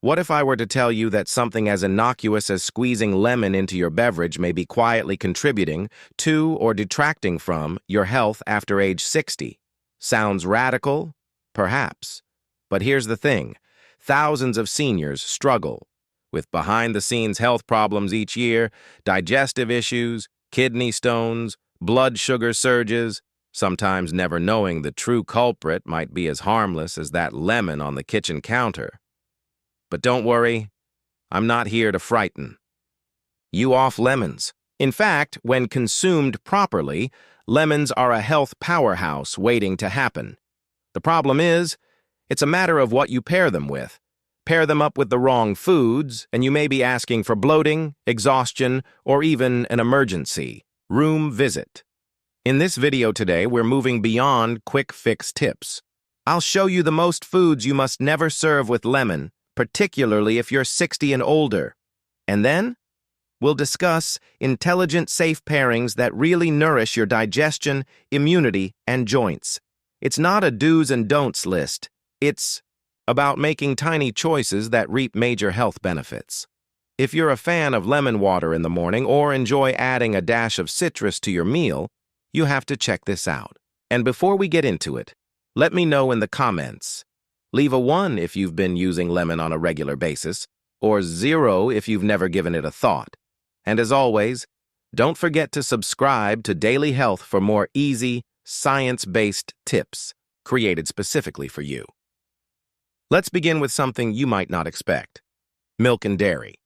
What if I were to tell you that something as innocuous as squeezing lemon into your beverage may be quietly contributing to or detracting from your health after age 60? Sounds radical? Perhaps. But here's the thing. Thousands of seniors struggle with behind-the-scenes health problems each year, digestive issues, kidney stones, blood sugar surges, sometimes never knowing the true culprit might be as harmless as that lemon on the kitchen counter. But don't worry, I'm not here to frighten you off lemons. In fact, when consumed properly, lemons are a health powerhouse waiting to happen. The problem is, it's a matter of what you pair them with. Pair them up with the wrong foods, and you may be asking for bloating, exhaustion, or even an emergency room visit. In this video today, we're moving beyond quick fix tips. I'll show you the most foods you must never serve with lemon, particularly if you're 60 and older. And then, we'll discuss intelligent, safe pairings that really nourish your digestion, immunity, and joints. It's not a do's and don'ts list. It's about making tiny choices that reap major health benefits. If you're a fan of lemon water in the morning or enjoy adding a dash of citrus to your meal, you have to check this out. And before we get into it, let me know in the comments. Leave a 1 if you've been using lemon on a regular basis, or 0 if you've never given it a thought. And as always, don't forget to subscribe to Daily Health for more easy, science-based tips created specifically for you. Let's begin with something you might not expect. Milk and dairy.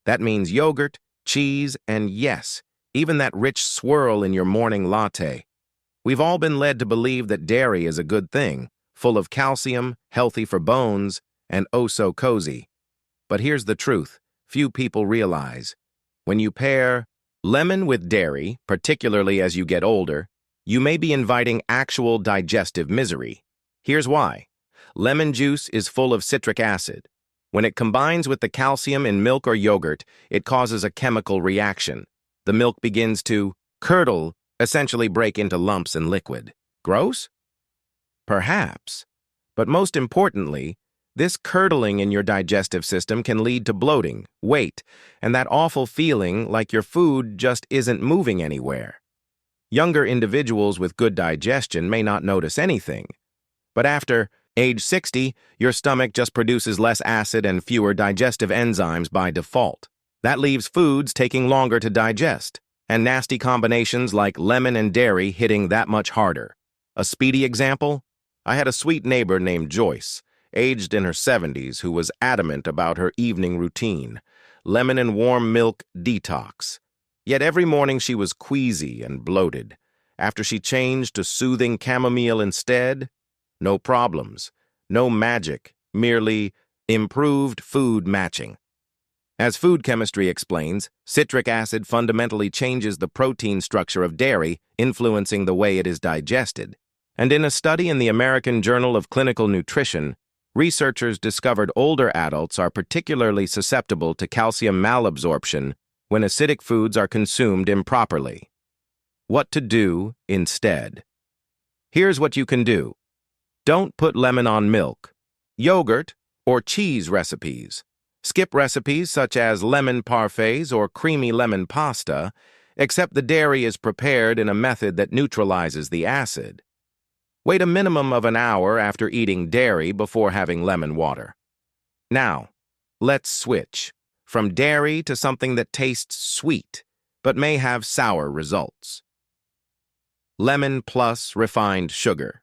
That means yogurt, cheese, and yes, even that rich swirl in your morning latte. We've all been led to believe that dairy is a good thing, full of calcium, healthy for bones, and oh so cozy. But here's the truth few people realize. When you pair lemon with dairy, particularly as you get older, you may be inviting actual digestive misery. Here's why. Lemon juice is full of citric acid. When it combines with the calcium in milk or yogurt, it causes a chemical reaction. The milk begins to curdle, essentially break into lumps and liquid. Gross? Perhaps. But most importantly, this curdling in your digestive system can lead to bloating, weight, and that awful feeling like your food just isn't moving anywhere. Younger individuals with good digestion may not notice anything. But after age 60, your stomach just produces less acid and fewer digestive enzymes by default. That leaves foods taking longer to digest, and nasty combinations like lemon and dairy hitting that much harder. A speedy example? I had a sweet neighbor named Joyce, aged in her 70s, who was adamant about her evening routine, lemon and warm milk detox. Yet every morning she was queasy and bloated. After she changed to soothing chamomile instead, no problems, no magic, merely improved food matching. As food chemistry explains, citric acid fundamentally changes the protein structure of dairy, influencing the way it is digested. And in a study in the American Journal of Clinical Nutrition, researchers discovered older adults are particularly susceptible to calcium malabsorption when acidic foods are consumed improperly. What to do instead? Here's what you can do. Don't put lemon on milk, yogurt, or cheese recipes. Skip recipes such as lemon parfaits or creamy lemon pasta, except the dairy is prepared in a method that neutralizes the acid. Wait a minimum of an hour after eating dairy before having lemon water. Now, let's switch from dairy to something that tastes sweet, but may have sour results. Lemon plus refined sugar.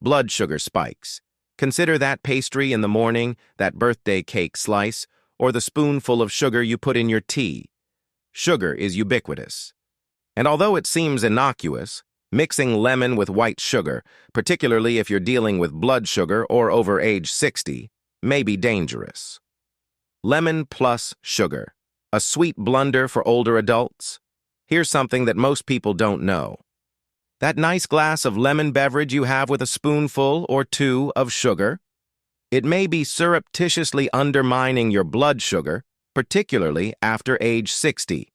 Blood sugar spikes. Consider that pastry in the morning, that birthday cake slice, or the spoonful of sugar you put in your tea. Sugar is ubiquitous. And although it seems innocuous, mixing lemon with white sugar, particularly if you're dealing with blood sugar or over age 60, may be dangerous. Lemon plus sugar. A sweet blunder for older adults? Here's something that most people don't know. That nice glass of lemon beverage you have with a spoonful or 2 of sugar? It may be surreptitiously undermining your blood sugar, particularly after age 60.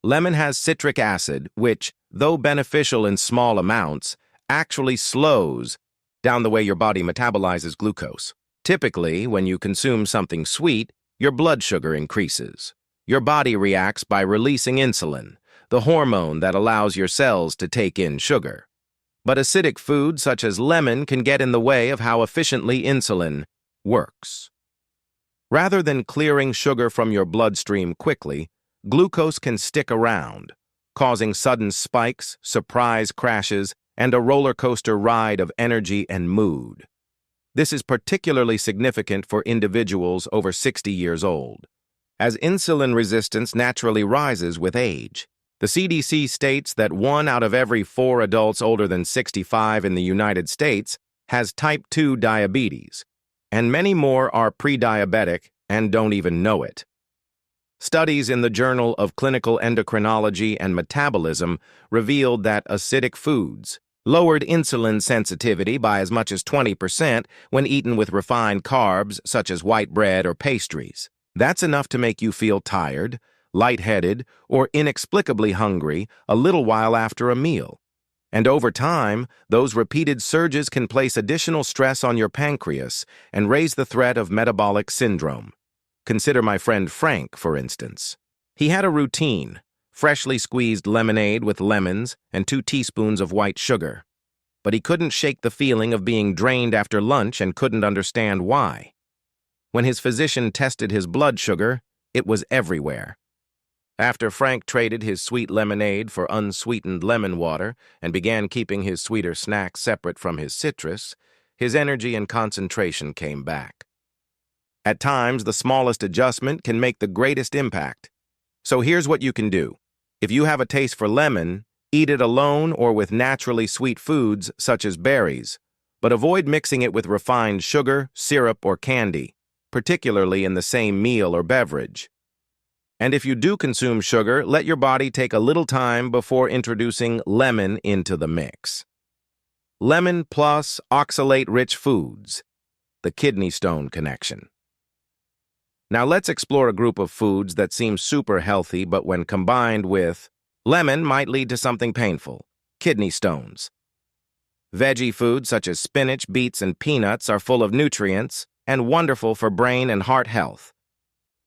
Lemon has citric acid, which, though beneficial in small amounts, actually slows down the way your body metabolizes glucose. Typically, when you consume something sweet, your blood sugar increases. Your body reacts by releasing insulin, the hormone that allows your cells to take in sugar. But acidic food such as lemon can get in the way of how efficiently insulin works. Rather than clearing sugar from your bloodstream quickly, glucose can stick around, causing sudden spikes, surprise crashes, and a roller coaster ride of energy and mood. This is particularly significant for individuals over 60 years old, as insulin resistance naturally rises with age. The CDC states that 1 out of every 4 adults older than 65 in the United States has type 2 diabetes, and many more are pre-diabetic and don't even know it. Studies in the Journal of Clinical Endocrinology and Metabolism revealed that acidic foods lowered insulin sensitivity by as much as 20% when eaten with refined carbs such as white bread or pastries. That's enough to make you feel tired, lightheaded, or inexplicably hungry a little while after a meal. And over time, those repeated surges can place additional stress on your pancreas and raise the threat of metabolic syndrome. Consider my friend Frank, for instance. He had a routine: freshly squeezed lemonade with lemons and 2 teaspoons of white sugar. But he couldn't shake the feeling of being drained after lunch and couldn't understand why. When his physician tested his blood sugar, it was everywhere. After Frank traded his sweet lemonade for unsweetened lemon water and began keeping his sweeter snacks separate from his citrus, his energy and concentration came back. At times, the smallest adjustment can make the greatest impact. So here's what you can do. If you have a taste for lemon, eat it alone or with naturally sweet foods such as berries, but avoid mixing it with refined sugar, syrup, or candy, particularly in the same meal or beverage. And if you do consume sugar, let your body take a little time before introducing lemon into the mix. Lemon plus oxalate-rich foods, the kidney stone connection. Now let's explore a group of foods that seem super healthy, but when combined with lemon might lead to something painful: kidney stones. Veggie foods such as spinach, beets, and peanuts are full of nutrients and wonderful for brain and heart health.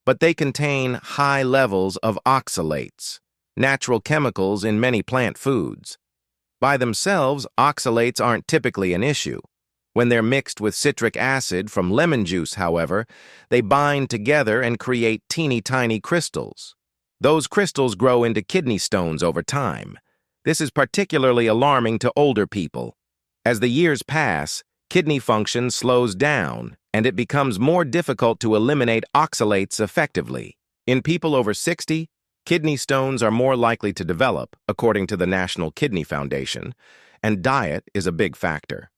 But they contain high levels of oxalates, natural chemicals in many plant foods. By themselves, oxalates aren't typically an issue. When they're mixed with citric acid from lemon juice, however, they bind together and create teeny tiny crystals. Those crystals grow into kidney stones over time. This is particularly alarming to older people. As the years pass, kidney function slows down, and it becomes more difficult to eliminate oxalates effectively. In people over 60, kidney stones are more likely to develop, according to the National Kidney Foundation, and diet is a big factor.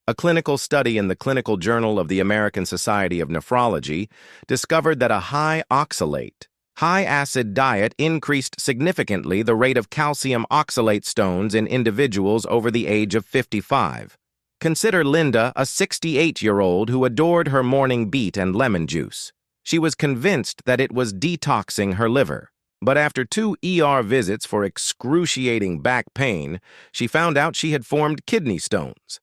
A clinical study in the Clinical Journal of the American Society of Nephrology discovered that a high oxalate, high-acid diet increased significantly the rate of calcium oxalate stones in individuals over the age of 55. Consider Linda, a 68-year-old who adored her morning beet and lemon juice. She was convinced that it was detoxing her liver. But after 2 ER visits for excruciating back pain, she found out she had formed kidney stones.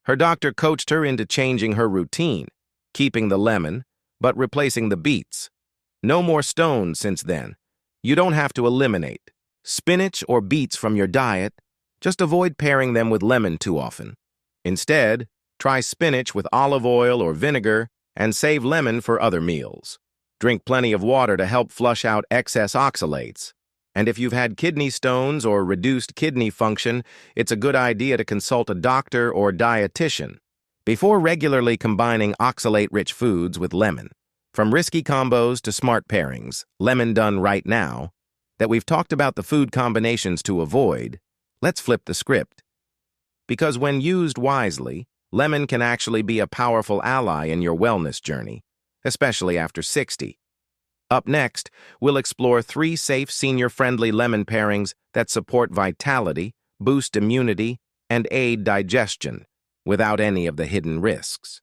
Her doctor coached her into changing her routine, keeping the lemon, but replacing the beets. No more stones since then. You don't have to eliminate spinach or beets from your diet. Just avoid pairing them with lemon too often. Instead, try spinach with olive oil or vinegar and save lemon for other meals. Drink plenty of water to help flush out excess oxalates. And if you've had kidney stones or reduced kidney function, it's a good idea to consult a doctor or dietitian before regularly combining oxalate-rich foods with lemon. From risky combos to smart pairings, lemon done right now, that we've talked about the food combinations to avoid, let's flip the script. Because when used wisely, lemon can actually be a powerful ally in your wellness journey, especially after 60. Up next, we'll explore 3 safe senior-friendly lemon pairings that support vitality, boost immunity, and aid digestion without any of the hidden risks.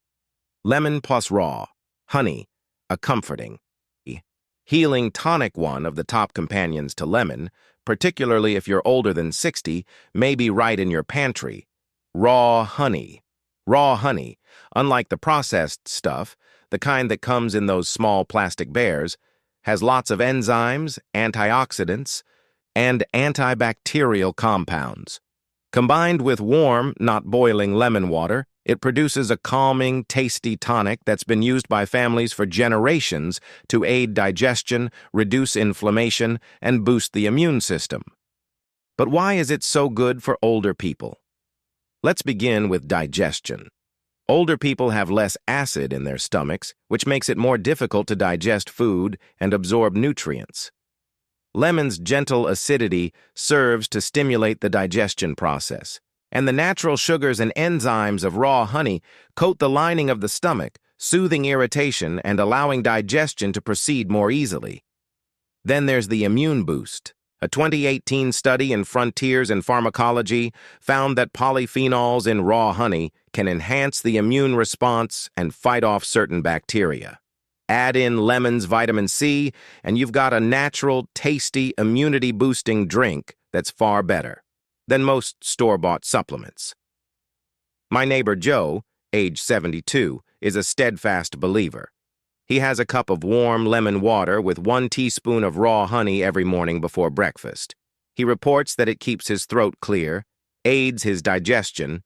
Lemon plus raw honey, a comforting, healing tonic. One of the top companions to lemon, particularly if you're older than 60, may be right in your pantry. Raw honey. Raw honey, unlike the processed stuff, the kind that comes in those small plastic bears, has lots of enzymes, antioxidants, and antibacterial compounds. Combined with warm, not boiling lemon water, it produces a calming, tasty tonic that's been used by families for generations to aid digestion, reduce inflammation, and boost the immune system. But why is it so good for older people? Let's begin with digestion. Older people have less acid in their stomachs, which makes it more difficult to digest food and absorb nutrients. Lemon's gentle acidity serves to stimulate the digestion process, and the natural sugars and enzymes of raw honey coat the lining of the stomach, soothing irritation and allowing digestion to proceed more easily. Then there's the immune boost. A 2018 study in Frontiers in Pharmacology found that polyphenols in raw honey can enhance the immune response and fight off certain bacteria. Add in lemon's vitamin C, and you've got a natural, tasty, immunity-boosting drink that's far better than most store-bought supplements. My neighbor Joe, age 72, is a steadfast believer. He has a cup of warm lemon water with 1 teaspoon of raw honey every morning before breakfast. He reports that it keeps his throat clear, aids his digestion,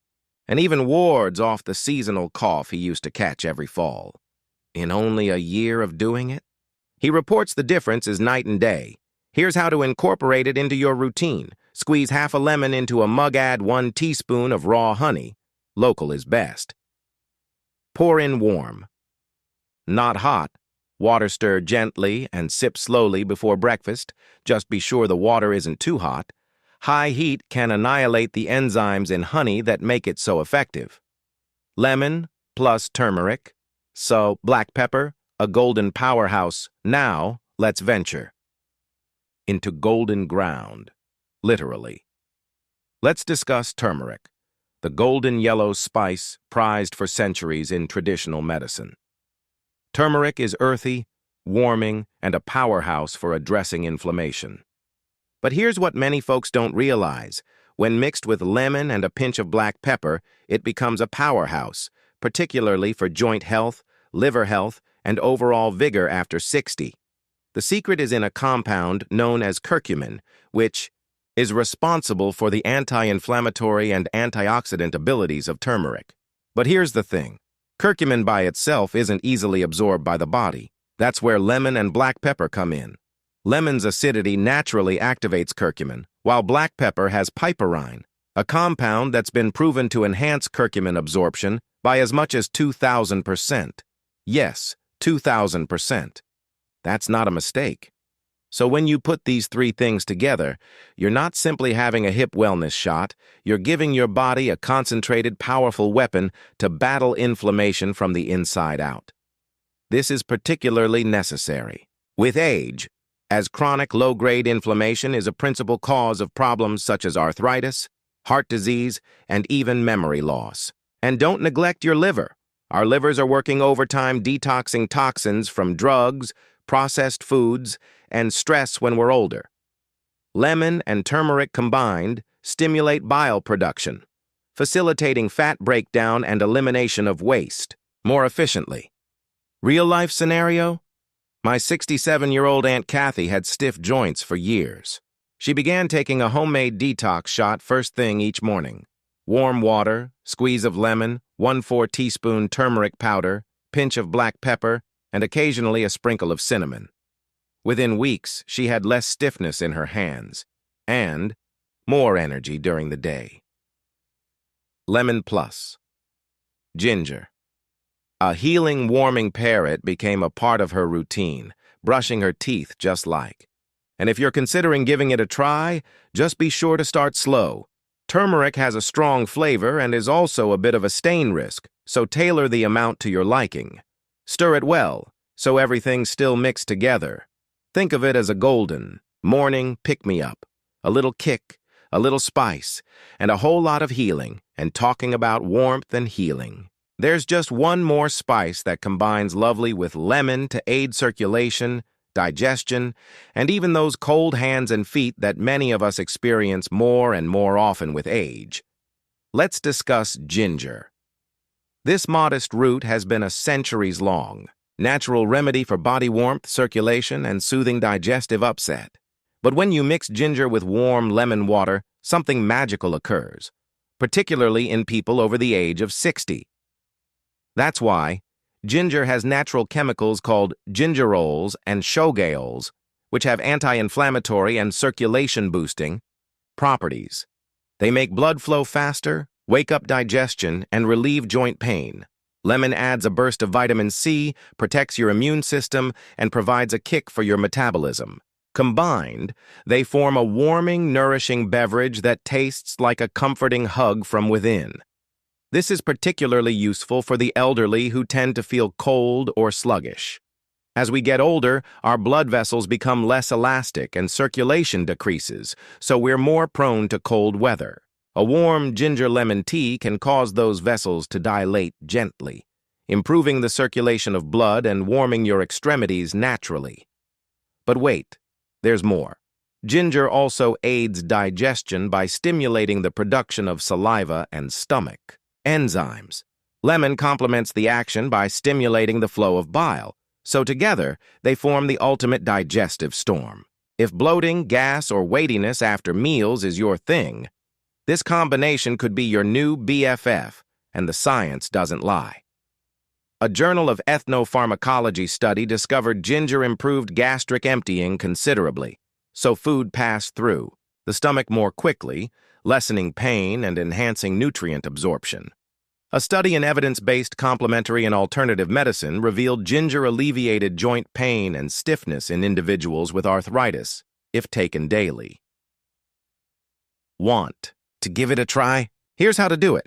and even wards off the seasonal cough he used to catch every fall. In only a year of doing it? He reports the difference is night and day. Here's how to incorporate it into your routine. Squeeze half a lemon into a mug, add 1 teaspoon of raw honey. Local is best. Pour in warm. Not hot. Water stir gently and sip slowly before breakfast. Just be sure the water isn't too hot. High heat can annihilate the enzymes in honey that make it so effective. Lemon plus turmeric. So, black pepper, a golden powerhouse. Now, let's venture into golden ground, literally. Let's discuss turmeric, the golden yellow spice prized for centuries in traditional medicine. Turmeric is earthy, warming, and a powerhouse for addressing inflammation. But here's what many folks don't realize. When mixed with lemon and a pinch of black pepper, it becomes a powerhouse, particularly for joint health, liver health, and overall vigor after 60. The secret is in a compound known as curcumin, which is responsible for the anti-inflammatory and antioxidant abilities of turmeric. But here's the thing. Curcumin by itself isn't easily absorbed by the body. That's where lemon and black pepper come in. Lemon's acidity naturally activates curcumin, while black pepper has piperine, a compound that's been proven to enhance curcumin absorption by as much as 2,000%. Yes, 2,000%. That's not a mistake. So when you put these 3 things together, you're not simply having a hip wellness shot, you're giving your body a concentrated, powerful weapon to battle inflammation from the inside out. This is particularly necessary with age, as chronic low-grade inflammation is a principal cause of problems such as arthritis, heart disease, and even memory loss. And don't neglect your liver. Our livers are working overtime detoxing toxins from drugs, processed foods, and stress when we're older. Lemon and turmeric combined stimulate bile production, facilitating fat breakdown and elimination of waste more efficiently. Real-life scenario? My 67-year-old Aunt Kathy had stiff joints for years. She began taking a homemade detox shot first thing each morning. Warm water, squeeze of lemon, 1/4 teaspoon turmeric powder, pinch of black pepper, and occasionally a sprinkle of cinnamon. Within weeks, she had less stiffness in her hands and more energy during the day. Lemon Plus. Ginger. A healing, warming parrot became a part of her routine, brushing her teeth just like. And if you're considering giving it a try, just be sure to start slow. Turmeric has a strong flavor and is also a bit of a stain risk, so tailor the amount to your liking. Stir it well, so everything's still mixed together. Think of it as a golden, morning pick-me-up. A little kick, a little spice, and a whole lot of healing, and talking about warmth and healing. There's just one more spice that combines lovely with lemon to aid circulation, digestion, and even those cold hands and feet that many of us experience more and more often with age. Let's discuss ginger. This modest root has been a centuries-long natural remedy for body warmth, circulation, and soothing digestive upset. But when you mix ginger with warm lemon water, something magical occurs, particularly in people over the age of 60. That's why ginger has natural chemicals called gingerols and shogaols, which have anti-inflammatory and circulation-boosting properties. They make blood flow faster, wake up digestion, and relieve joint pain. Lemon adds a burst of vitamin C, protects your immune system, and provides a kick for your metabolism. Combined, they form a warming, nourishing beverage that tastes like a comforting hug from within. This is particularly useful for the elderly who tend to feel cold or sluggish. As we get older, our blood vessels become less elastic and circulation decreases, so we're more prone to cold weather. A warm ginger lemon tea can cause those vessels to dilate gently, improving the circulation of blood and warming your extremities naturally. But wait, there's more. Ginger also aids digestion by stimulating the production of saliva and stomach enzymes. Lemon complements the action by stimulating the flow of bile, so together they form the ultimate digestive storm. If bloating, gas, or weightiness after meals is your thing, this combination could be your new BFF, and the science doesn't lie. A Journal of Ethnopharmacology study discovered ginger improved gastric emptying considerably, so food passed through the stomach more quickly, lessening pain and enhancing nutrient absorption. A study in evidence-based complementary and alternative medicine revealed ginger alleviated joint pain and stiffness in individuals with arthritis, if taken daily. Want to give it a try? Here's how to do it.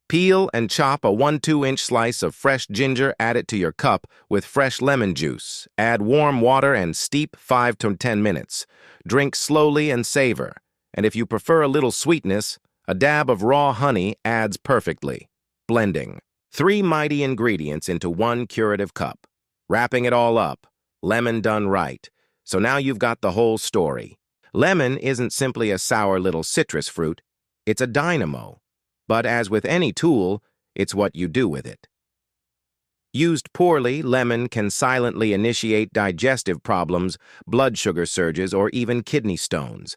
Peel and chop a 1-2-inch slice of fresh ginger, add it to your cup with fresh lemon juice. Add warm water and steep 5 to 10 minutes. Drink slowly and savor. And if you prefer a little sweetness, a dab of raw honey adds perfectly. Blending 3 mighty ingredients into 1 curative cup. Wrapping it all up. Lemon done right. So now you've got the whole story. Lemon isn't simply a sour little citrus fruit. It's a dynamo. But as with any tool, it's what you do with it. Used poorly, lemon can silently initiate digestive problems, blood sugar surges, or even kidney stones.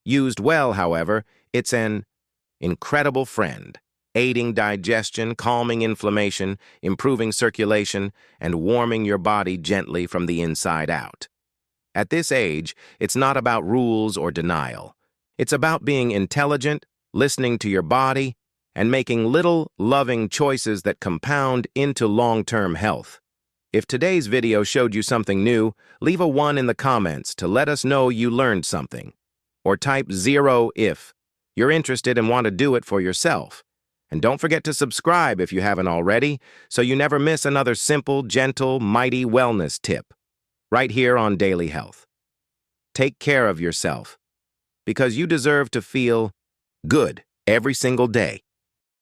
Used well, however, it's an incredible friend, aiding digestion, calming inflammation, improving circulation, and warming your body gently from the inside out. At this age, it's not about rules or denial. It's about being intelligent, listening to your body, and making little, loving choices that compound into long-term health. If today's video showed you something new, leave a 1 in the comments to let us know you learned something. Or type 0 if you're interested and want to do it for yourself. And don't forget to subscribe if you haven't already, so you never miss another simple, gentle, mighty wellness tip. Right here on Daily Health. Take care of yourself, because you deserve to feel good every single day.